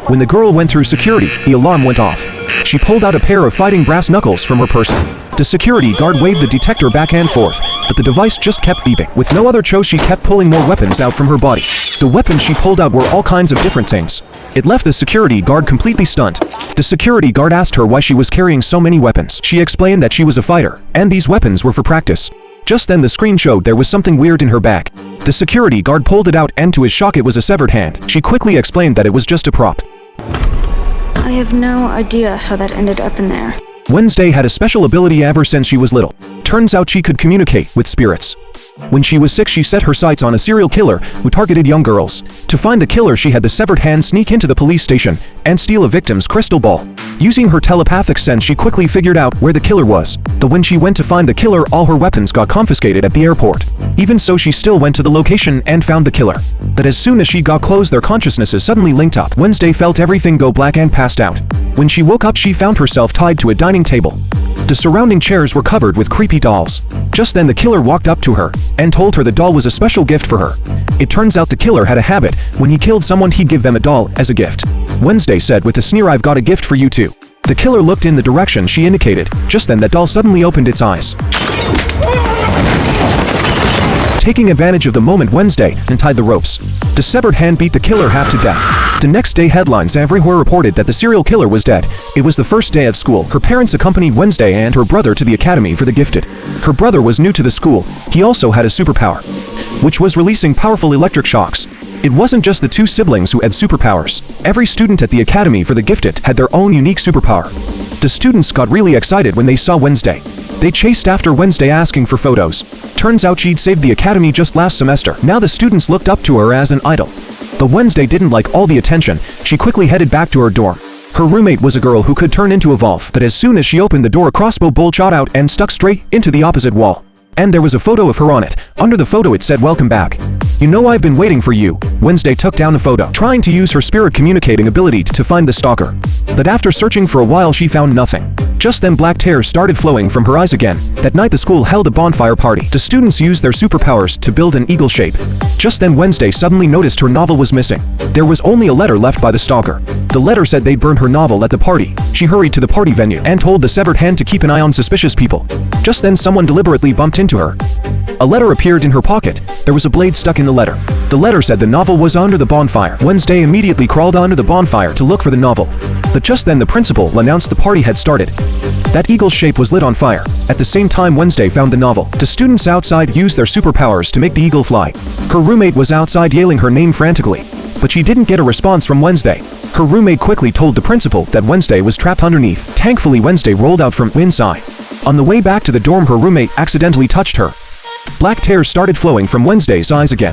When the girl went through security, the alarm went off. She pulled out a pair of fighting brass knuckles from her person. The security guard waved the detector back and forth, but the device just kept beeping. With no other choice, she kept pulling more weapons out from her body. The weapons she pulled out were all kinds of different things. It left the security guard completely stunned. The security guard asked her why she was carrying so many weapons. She explained that she was a fighter, and these weapons were for practice. Just then the screen showed there was something weird in her bag. The security guard pulled it out, and to his shock it was a severed hand. She quickly explained that it was just a prop. I have no idea how that ended up in there. Wednesday had a special ability ever since she was little. Turns out she could communicate with spirits. When she was 6, she set her sights on a serial killer who targeted young girls. To find the killer, she had the severed hand sneak into the police station and steal a victim's crystal ball. Using her telepathic sense, she quickly figured out where the killer was. But when she went to find the killer, all her weapons got confiscated at the airport. Even so, she still went to the location and found the killer. But as soon as she got close, their consciousnesses suddenly linked up. Wednesday felt everything go black and passed out. When she woke up, she found herself tied to a dining table. The surrounding chairs were covered with creepy dolls. Just then the killer walked up to her and told her the doll was a special gift for her. It turns out the killer had a habit. When he killed someone, he'd give them a doll as a gift. Wednesday said with a sneer, "I've got a gift for you too." The killer looked in the direction she indicated. Just then that doll suddenly opened its eyes. Taking advantage of the moment, Wednesday untied the ropes. The severed hand beat the killer half to death. The next day, headlines everywhere reported that the serial killer was dead. It was the first day at school. Her parents accompanied Wednesday and her brother to the Academy for the Gifted. Her brother was new to the school. He also had a superpower, which was releasing powerful electric shocks. It wasn't just the two siblings who had superpowers. Every student at the Academy for the Gifted had their own unique superpower. The students got really excited when they saw Wednesday. They chased after Wednesday asking for photos. Turns out she'd saved the Academy just last semester. Now the students looked up to her as an idol. But Wednesday didn't like all the attention. She quickly headed back to her dorm. Her roommate was a girl who could turn into a Evolve, but as soon as she opened the door, a crossbow bolt shot out and stuck straight into the opposite wall. And there was a photo of her on it. Under the photo it said, "Welcome back. You know I've been waiting for you." Wednesday took down the photo, trying to use her spirit communicating ability to find the stalker. But after searching for a while, she found nothing. Just then black tears started flowing from her eyes again. That night the school held a bonfire party. The students used their superpowers to build an eagle shape. Just then Wednesday suddenly noticed her novel was missing. There was only a letter left by the stalker. The letter said they'd burned her novel at the party. She hurried to the party venue and told the severed hand to keep an eye on suspicious people. Just then someone deliberately bumped into her. A letter appeared in her pocket. There was a blade stuck in the letter. The letter said the novel was under the bonfire. Wednesday immediately crawled under the bonfire to look for the novel. But just then the principal announced the party had started. That eagle shape was lit on fire. At the same time, Wednesday found the novel. The students outside used their superpowers to make the eagle fly. Her roommate was outside yelling her name frantically, but she didn't get a response from Wednesday. Her roommate quickly told the principal that Wednesday was trapped underneath. Thankfully, Wednesday rolled out from inside. On the way back to the dorm, her roommate accidentally touched her. Black tears started flowing from Wednesday's eyes again.